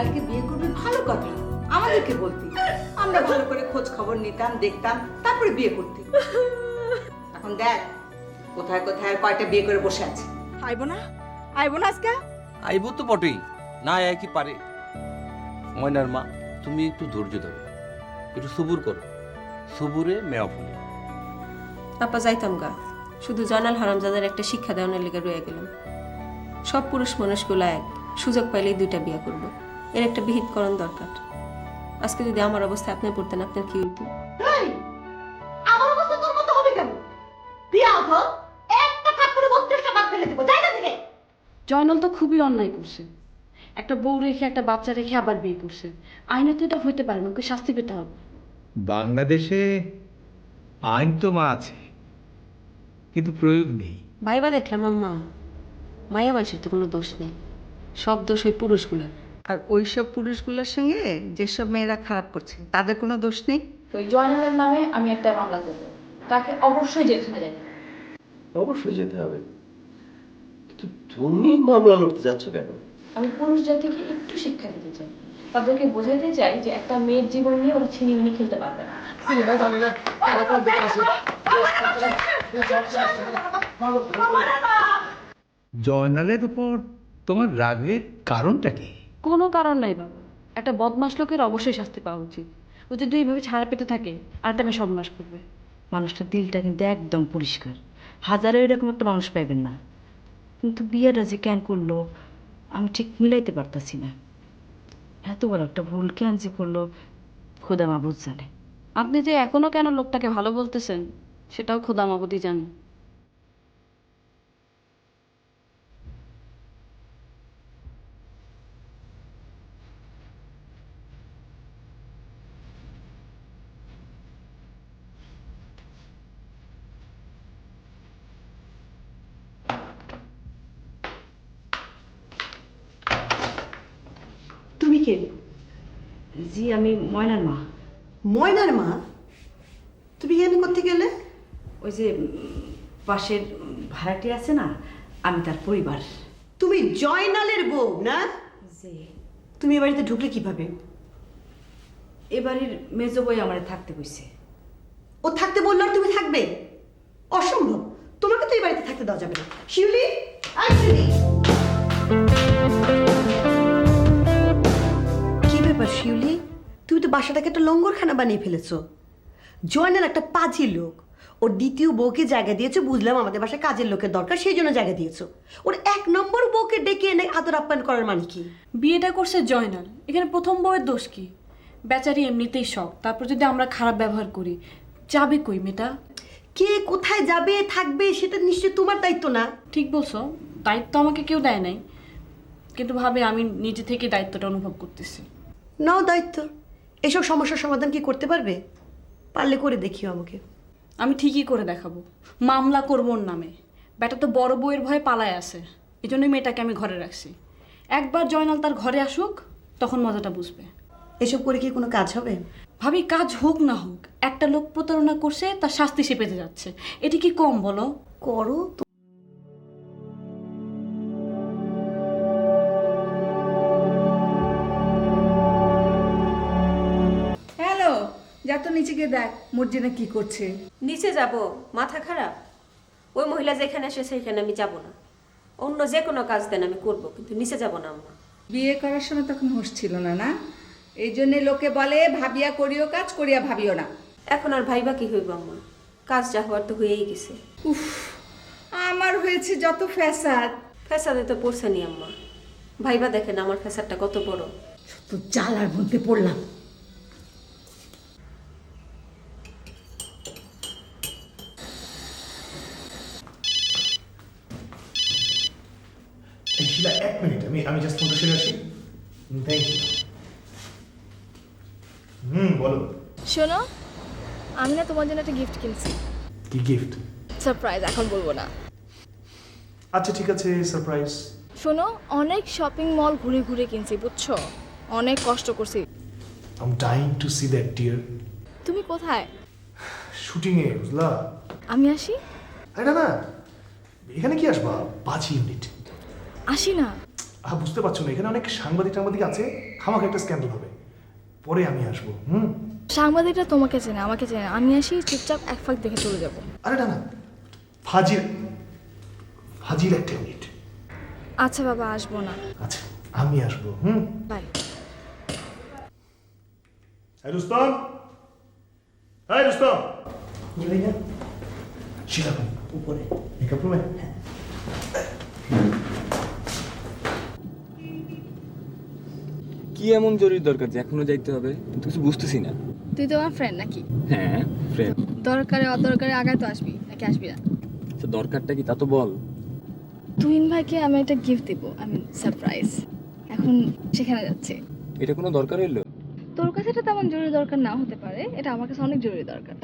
কালকে বিয়ে করবি ভালো কথা, আমাদেরকে বলতি, আমরা ভালো করে খোঁজ খবর নিতাম, দেখতাম, তারপরে বিয়ে করতি। এখন দেখ কোথায় কোথায় কয়টা বিয়ে করে বসে আছে। আইবো না আজকে? আইব তো বটেই, না আয় কি পারে। ময়নার মা, তুমি একটু ধৈর্য ধরো, একটু সবুর করো, সবুরে মেয়া ফুলে। আপা যাইতাম গা, শুধু জয়নাল হারামজাদার একটা শিক্ষা দেওয়ার লেগে রয়ে গেলাম। সব পুরুষ মানুষগুলো এক, সুযোগ পাইলেই দুইটা বিয়ে করব, এর একটা বিহিতকরণ দরকার। আজকে যদি আমার অবস্থায় আপনি পড়তেন, আপনার কি হইতো? আমার অবস্থা তোর মতো হবে কেন? বিয়া হতো একটা থাপ্পড়ে 32টা ভাগ ফেলে দেব, জায়গা থেকে। জয়নাল তো খুবই অন্যায় করছে। একটা বউ রেখে একটা বাচ্চা রেখে আবার বিয়ে করছে। আইনে তো এটা হইতে পারে না, ওকে শাস্তি পেতে হবে। বাংলাদেশে আইন তো আছে, কিন্তু প্রয়োগ নেই। ভাইবা দেখলাম আম্মা, মায়া মানুষের তো কোনো দোষ নেই, সব দোষ ওই পুরুষগুলোর। আর ওইসব পুরুষগুলোর সঙ্গে যেসব মেয়েরা খারাপ করছে তাদের কোনো দোষ নেই। তো ওই জয়নালের নামে আমি একটা মামলা দেবো, তাকে অবশ্যই জেল খাওয়া যায়। অবশ্যই যেতে হবে, কিন্তু তুমি মামলা লড়তে যাচ্ছ কেন? আমি পুরুষ জাতিকে একটু শিক্ষা দিতে চাই, তাদেরকে বোঝাতে চাই যে একটা মেয়ের জীবন নিয়ে ওরা ছিনিমিনি খেলতে পারবে না। জয়নালের উপর তোমার রাগের কারণটা কি? কোনো কারণ নাই বাবা, একটা বদমাশ লোকের অবশ্যই শাস্তি পাওয়া উচিত। ও যদি এইভাবে ছাড়া পেতে থাকে আর একটা মেয়ে সর্বনাশ করবে। মানুষটার দিলটা কিন্তু একদম পরিষ্কার, হাজারে এরকম একটা মানুষ পাইবেন না। কিন্তু বিয়েটা যে কেন করলো আমি ঠিক মিলাইতে পারতাছি না। এত বড় একটা ভুল কেন যে করলো খোদা মাবুদ জানে। আপনি যে এখনো কেন লোকটাকে ভালো বলতেছেন সেটাও খোদা মাবুদই জানে। তুমি কে? জি আমি ময়নার মা। ময়নার মা? তুমি এখানে করতে গেলে? ওই যে পাশের ভাড়াটি আছে না, আমি তার পরিবার। তুমি জয়নালের বউ না? জি। তুমি এ বাড়িতে ঢুকলে কিভাবে? এ বাড়ির মেজো বই আমার থাকতে কইছে। ও থাকতে বললো আর তুমি থাকবে? অসম্ভব, তোমাকে তো এই বাড়িতে থাকতে দেওয়া যাবে না। শিউলি, আই শিউলি। কি ব্যাপার শিউলি, তুমি তো বাসাটাকে একটা লঙ্গরখানা বানিয়ে ফেলেছো। জয়নাল একটা পাজি লোক, ওর দ্বিতীয় বউকে জায়গা দিয়েছো, বুঝলাম আমাদের বাসায় কাজের লোকের দরকার সেই জন্য জায়গা দিয়েছো। ওর 1 নম্বর বউকে ডেকে এনে আদর আপ্যায়ন করার মানে কি? বিয়েটা করছে জয়নাল, এখানে প্রথম বউয়ের দোষ কি? বেচারি এমনিতেই শখ, তারপর যদি আমরা খারাপ ব্যবহার করি, যাবে কই মেয়েটা? কে কোথায় যাবে থাকবে সেটা নিশ্চয় তোমার দায়িত্ব না? ঠিক বলছো, দায়িত্ব আমাকে কেউ দেয় নাই, কিন্তু ভাবে আমি নিজে থেকে দায়িত্বটা অনুভব করতেছি। নাও দায়িত্ব। এসব সমস্যার সমাধান কি করতে পারবে? পারলে করে দেখিও আমাকে। আমি ঠিকই করে দেখাবো, মামলা করবো ওর নামে। বেটা তো বড় বউয়ের ভয়ে পালায় আছে, এই জন্যই মেয়েটাকে আমি ঘরে রাখছি। একবার জয়নাল তার ঘরে আসুক, তখন মজাটা বুঝবে। এসব করে কি কোনো কাজ হবে? ভাবি কাজ হোক না হোক, একটা লোক প্রতারণা করছে, তার শাস্তি সে পেতে যাচ্ছে, এটি কি কম বলো? করো। হ্যালো, যা তো নিচে গিয়ে দেখ মর্জিনা কি করছে। নিচে যাব? মাথা খারাপ? ওই মহিলা যেখানে আসে সেখানে আমি যাব না। অন্য যে কোনো কাজ দেন আমি করব, কিন্তু নিচে যাব না আম্মা। বিয়ে করার সময় তখন হুঁশ ছিল না, না? এই জন্যে লোকে বলে ভাবিয়া করিও কাজ, করিয়া ভাবিও না। এখন আর ভাইবা কি হইব আম্মা, কাজ যা হওয়ার তো হয়েই গেছে। উফ, আমার হয়েছে যত ফ্যাসাদ। ফ্যাসাদে তো পড়ছেনি আম্মা, ভাইবা দেখেন আমার ফ্যাসাদটা কত বড়। তো জ্বালার মধ্যে পড়লাম। শিলা 1 মিনিট, আমি জাস্ট ফোনটা সেরে আসি। Thank you. বলো। শোনো, আমি না তোমার জন্য একটা গিফট কিনছি। কি গিফট? সারপ্রাইজ, এখন বলবো না। আচ্ছা ঠিক আছে, সারপ্রাইজ। শোনো, অনেক শপিং মল ঘুরে ঘুরে কিনছি, বুঝছো? অনেক কষ্ট করছি। I am dying to see that dear. তুমি কোথায়? শুটিং এ, বুঝলা? আমি আসি? আরে না, এখানে কি আসবা? 5 ইউনিট। আসি না। বুঝতে পারছো না, এখানে অনেক সাংবাদিক আছে, খামাখা একটা স্ক্যান্ডাল হবে। পরে আমি আসবো। সাংবাদিকরা তোমাকে চেনে, আমাকে চেনে, আমি আসি চুপচাপ এক ফাঁক দেখে চলে যাব। আরে না, ফাজিল একটা ইউনিট। আচ্ছা বাবা, আসবো না। আচ্ছা, আমি আসবো। বাই। রুস্তম, রুস্তম, শিলাপন উপরে মেকআপ রুমে। কি এমন জরুরি দরকার যে এখনো যাইতে হবে? কিন্তু কিছু বুঝতেছি না। তুই তো আমার ফ্রেন্ড নাকি? হ্যাঁ ফ্রেন্ড। দরকারে অদরকারে আগায় তো আসবি নাকি আসবি না? আচ্ছা দরকারটা কি তা তো বল। তুহিন ভাইকে আমি একটা গিফট দেবো, সারপ্রাইজ। এখন সেখানে যাচ্ছে। এটা কোনো দরকার হইলো? তোর কাছে এটা তেমন জরুরি দরকার নাও হতে পারে, এটা আমার কাছে অনেক জরুরি দরকার।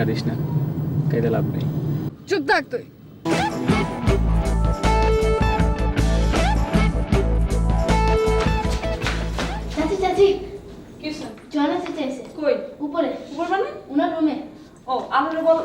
কাঁদিস না, কাইদা লাভ নেই। চুপ থাক তুই। চাচি চাচি কি জয়না চাচি এসে কই? উপরে উপর মানে? উনার রুমে। ও আমার বল।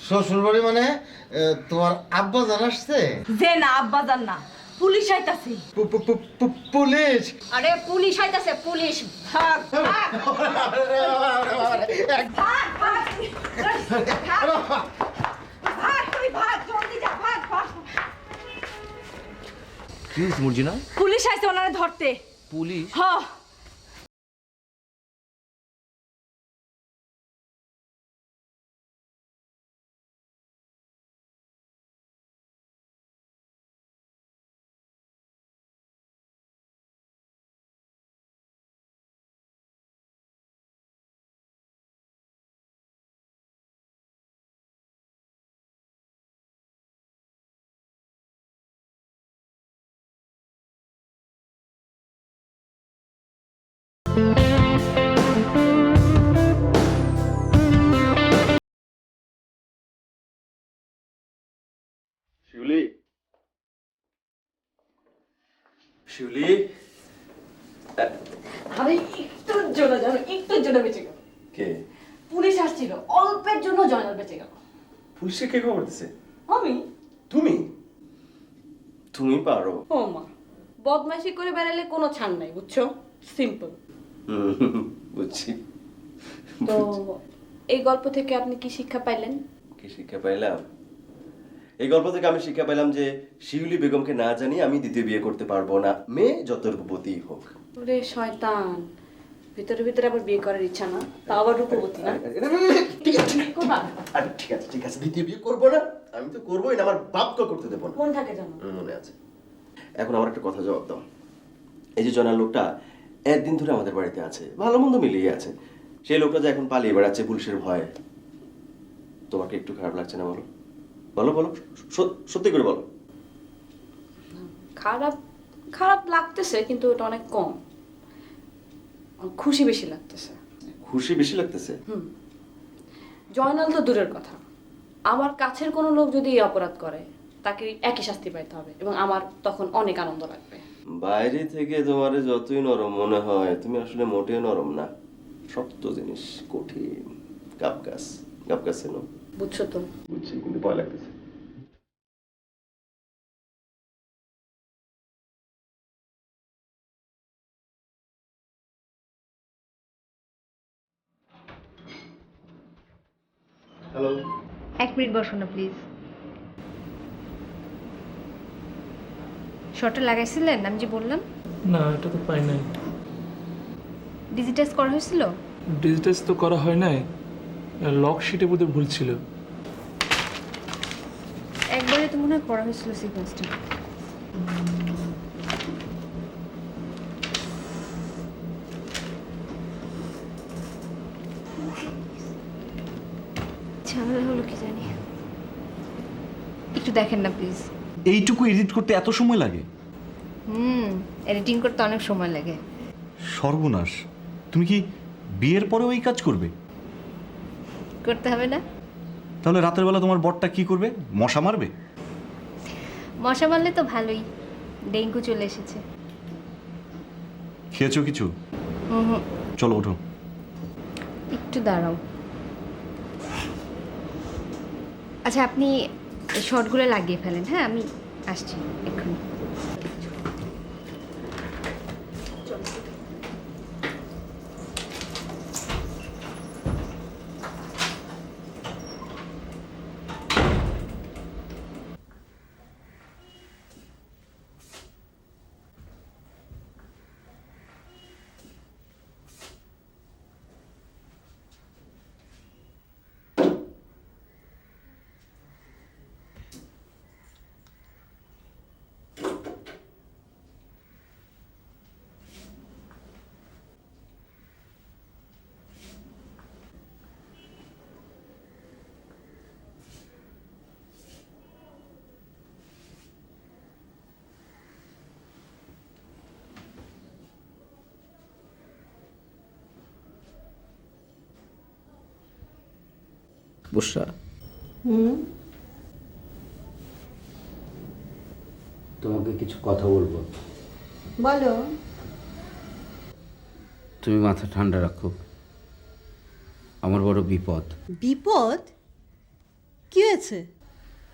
শ্বশুরবাড়ি মানে তোমার আব্বা জান আসছে? যে না আব্বা জান না, পুলিশ আইতাছে। পুলিশ? আরে পুলিশ আইতাছে, পুলিশ। ভাগ ভাগ ভাগ তুই ভাগ, জলদি যা, ভাগ ভাগ। কি হয়েছে মর্জিনা? পুলিশ আইছে ওনারে ধরতে। পুলিশ? হ্যাঁ। শিউলি, শিউলি, আরে একটুর জন্য জানো, একটুর জন্য বেঁচে গেল। কে? পুলিশ আসছিল, অল্পের জন্য জয়নাল বেঁচে গেল। পুলিশে কে খবর দিছে? আমি তুমি তুমি পারো। ও মা, বদমাইশি করে বেড়ালে কোনো ছাড় নাই, বুঝছো? সিম্পল। বুঝছি। তো এই গল্প থেকে আপনি কি শিক্ষা পাইলেন? কি শিক্ষা পাইলাম? এই গল্প থেকে আমি শিক্ষা পেলাম যে শিউলি বেগমকে না জানিয়ে আমি দ্বিতীয় বিয়ে করতে পারবো না, মেয়ে যত রূপবতীই হোক। ওরে শয়তান, ভিতরে ভিতরে আবার বিয়ে করার ইচ্ছা না, তা আবার রূপবতী না? ঠিক আছে আরে ঠিক আছে দ্বিতীয় বিয়ে করবো না, আমি তো করবোই না, আমার বাপকে করতে দেবো না। মন থাকে জানো? মনে আছে। এখন আমার একটা কথা জবাব দাও। এই যে জনার লোকটা একদিন ধরে আমাদের বাড়িতে আছে, ভালো মন্দ মিলিয়ে আছে, সেই লোকটা যে এখন পালিয়ে বেড়াচ্ছে পুলিশের ভয়ে, তোমাকে একটু খারাপ লাগছে না? বলো বলো বলো, সত্যি করে বলো। খারাপ খারাপ লাগতেছে, কিন্তু ওটা অনেক কম। খুশি বেশি লাগতেছে। খুশি বেশি লাগতেছে? জয়নাল তো দূরের কথা, আমার কাছের কোনো লোক যদি এই অপরাধ করে তাকে একই শাস্তি পাইতে হবে, এবং আমার তখন অনেক আনন্দ লাগবে। বাইরে থেকে তোমার যতই নরম মনে হয়, তুমি আসলে মোটেও নরম না, শক্ত জিনিস, কঠিন। গাব গাছ চেনো? বুঝছো তো? বুঝছি, কিন্তু ভয় লাগতেছে। হ্যালো, 1 মিনিট বসো না প্লিজ। শর্টটা লাগাইছিলেন আমি যে বললাম? না, এটা তো পাই নাই। ডিজিটাইজ করা হয়েছিল? ডিজিটাইজ তো করা হয় নাই, লক শিটে বোধহয় ভুল ছিল। একবারে তো মনে হয় করা হয়েছিল সিকোয়েন্সটা। ঝামেলা হলো কি জানি, একটু দেখেন না প্লিজ। এইটুকু এডিট করতে এত সময় লাগে? এডিটিং করতে অনেক সময় লাগে। সর্বনাশ, তুমি কি বিয়ের পরেও এই কাজ করবে? করতে হবে না? তাহলে রাতের বেলা তোমার বরটা কি করবে? মশা মারবে? মশা মারলে তো ভালোই, ডেঙ্গু চলে এসেছে। খেয়েছো কিছু? চলো ওঠো। একটু দাঁড়াও। আচ্ছা, আপনি শর্টগুলো লাগিয়ে ফেলেন। হ্যাঁ, আমি আসছি এক্ষুনি। বুসরা, তোমাকে কিছু কথা বলবো। বলো। তুমি মাথা ঠান্ডা রাখো, আমার বড় বিপদ। বিপদ? কি হয়েছে?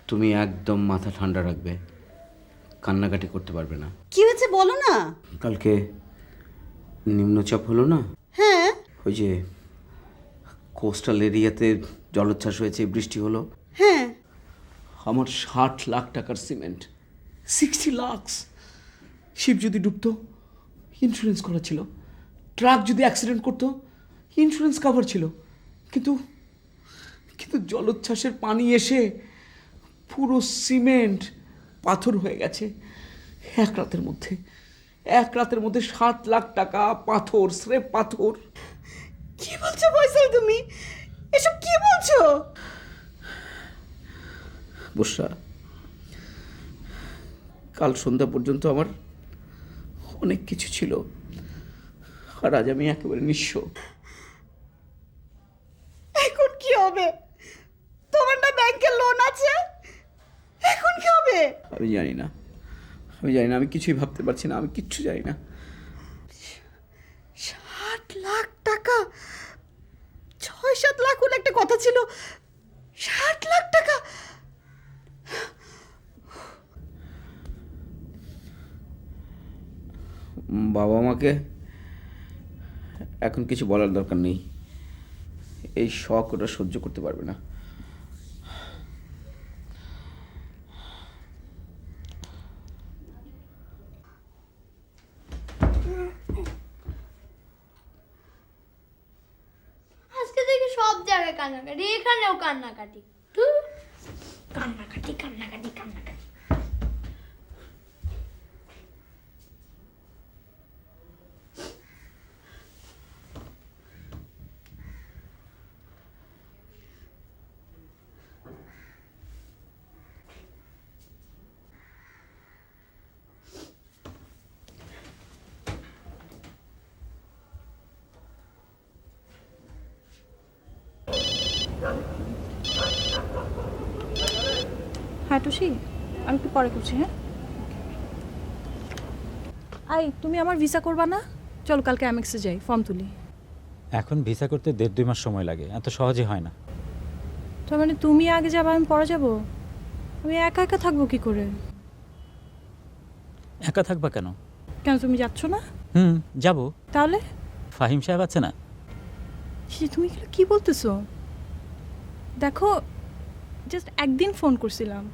তুমি একদম মাথা ঠান্ডা রাখবে, কান্নাকাটি করতে পারবে না। কি হয়েছে বলো না। কালকে নিম্নচাপ হলো না? হ্যাঁ। ওই যে কোস্টাল এরিয়াতে জলোচ্ছ্বাস হয়েছে, বৃষ্টি হলো। হ্যাঁ। আমার 60 লাখ টাকার সিমেন্ট, 60 লাখ। শিপ যদি ডুবতো ইন্স্যুরেন্স করা ছিল, ট্রাক যদি অ্যাক্সিডেন্ট করতো ইন্স্যুরেন্স কভার ছিল, কিন্তু কিন্তু জলোচ্ছ্বাসের পানি এসে পুরো সিমেন্ট পাথর হয়ে গেছে। এক রাতের মধ্যে 60 লাখ টাকা পাথর, স্রেফ পাথর। কি বলছো ফয়সাল তুমি? এসব কি বলছো? বুসরা, কাল সন্ধ্যা পর্যন্ত আমার অনেক কিছু ছিল, আর আজ আমি একেবারে নিঃস্ব। এখন কি হবে? তোমার না ব্যাংকে লোন আছে, এখন কি হবে? আমি জানি না, আমি কিছুই ভাবতে পারছি না, আমি কিচ্ছু জানি না। 60 লাখ টাকা? 6-7 লাখ হলে একটা কথা ছিল, 60 লাখ টাকা? বাবা মাকে এখন কিছু বলার দরকার নেই, এই শখ ওটা সহ্য করতে পারবে না। আজকে দেখি সব জায়গায় কান্নাকাটি, এখানেও কান্নাকাটি। কান্নাকাটি কান্নাকাটি কান্নাকাটি। হ্যাঁ টুসি, আমি একটু পরে করছি। হ্যাঁ আই, তুমি আমার ভিসা করবা না? চল কালকে অ্যামেক্সে যাই, ফর্ম তুলি। এখন ভিসা করতে 1.5-2 মাস সময় লাগে, এত সহজে হয় না। তার মানে তুমি আগে যাবে, আমি পরে যাব? আমি একা একা থাকবো কি করে? একা থাকবা কেন? কেন, তুমি যাচ্ছ না? যাব। তাহলে ফাহিম সাহেব আছে না? তুমি এগুলো কি বলতেছো? দেখো, জাস্ট একদিন ফোন করছিলাম।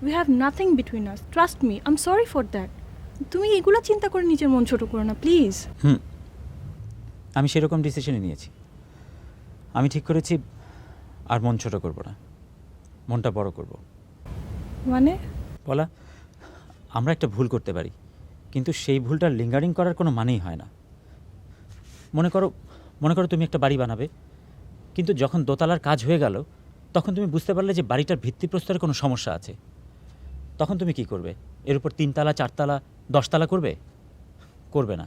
We have nothing between us, trust me, I am sorry for that. তুমি এগুলো চিন্তা করে নিজের মন ছোট করো না প্লিজ। আমি সেরকম ডিসিশনই নিয়েছি। আমি ঠিক করেছি আর মন ছোট করব না, মনটা বড় করব। মানে? বলা, আমরা একটা ভুল করতে পারি, কিন্তু সেই ভুলটা লিঙ্গারিং করার কোনো মানেই হয় না। মনে করো তুমি একটা বাড়ি বানাবে, কিন্তু যখন দোতলার কাজ হয়ে গেল তখন তুমি বুঝতে পারলে যে বাড়িটার ভিত্তিপ্রস্তরে কোনো সমস্যা আছে। তখন তুমি কি করবে? এর উপর 3 তলা 4 তলা 10 তলা করবে? করবে না।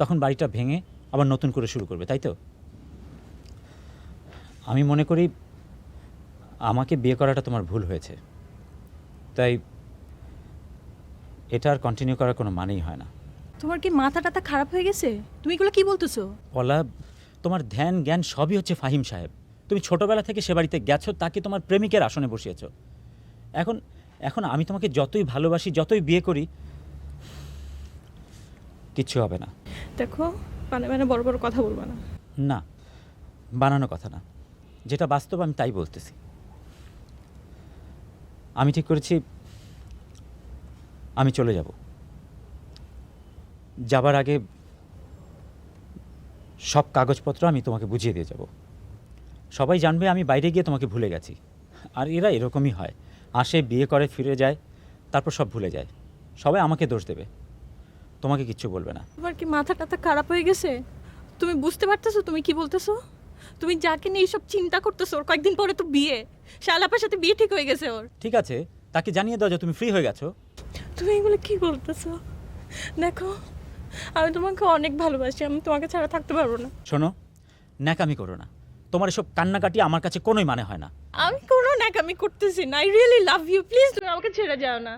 তখন বাড়িটা ভেঙে আবার নতুন করে শুরু করবে, তাই তো? আমি মনে করি আমাকে বিয়ে করাটা তোমার ভুল হয়েছে, তাই এটা আর কন্টিনিউ করার কোনো মানেই হয় না। তোমার কি মাথা টাথা খারাপ হয়ে গেছে? তুমি এগুলো কি বলতেছো? পলা, তোমার ধ্যান জ্ঞান সবই হচ্ছে ফাহিম সাহেব। তুমি ছোটবেলা থেকে সে বাড়িতে গেছো, তাকে তোমার প্রেমিকের আসনে বসিয়েছ। এখন আমি তোমাকে যতই ভালোবাসি, যতই বিয়ে করি, কিচ্ছু হবে না। দেখো, মানে বড় বড় কথা বলবা না। না, বানানো কথা না, যেটা বাস্তব আমি তাই বলতেছি। আমি ঠিক করেছি আমি চলে যাব। যাবার আগে সব কাগজপত্র আমি তোমাকে বুঝিয়ে দিয়ে যাব। সবাই জানবে আমি বাইরে গিয়ে তোমাকে ভুলে গেছি। আর এরা এরকমই হয়, আসে, বিয়ে করে, ফিরে যায়, তারপর সব ভুলে যায়। সবাই আমাকে দোষ দেবে, তোমাকে কিচ্ছু বলবে না। তোমার কি মাথা টাথা খারাপ হয়ে গেছে? তুমি বুঝতে পারতেছো তুমি কি বলতেছো? তুমি যাকে নিয়ে এইসব চিন্তা করতেছো, ওর কয়েকদিন পরে তো বিয়ে, শালাপার সাথে বিয়ে ঠিক হয়ে গেছে ওর। ঠিক আছে, তাকে জানিয়ে দাও যে তুমি ফ্রি হয়ে গেছো। তুমি এগুলো কি বলতেছো? দেখো, আমি তোমাকে অনেক ভালোবাসি, আমি তোমাকে ছাড়া থাকতে পারবো না। শোনো, ন্যাকামি করো না। তোমার এসব কান্নাকাটি আমার কাছে কোনোই মানে হয় না। আমি কোনো ন্যাকামি করতেছি না। I really love you, please তুমি আমাকে ছেড়ে যাও না।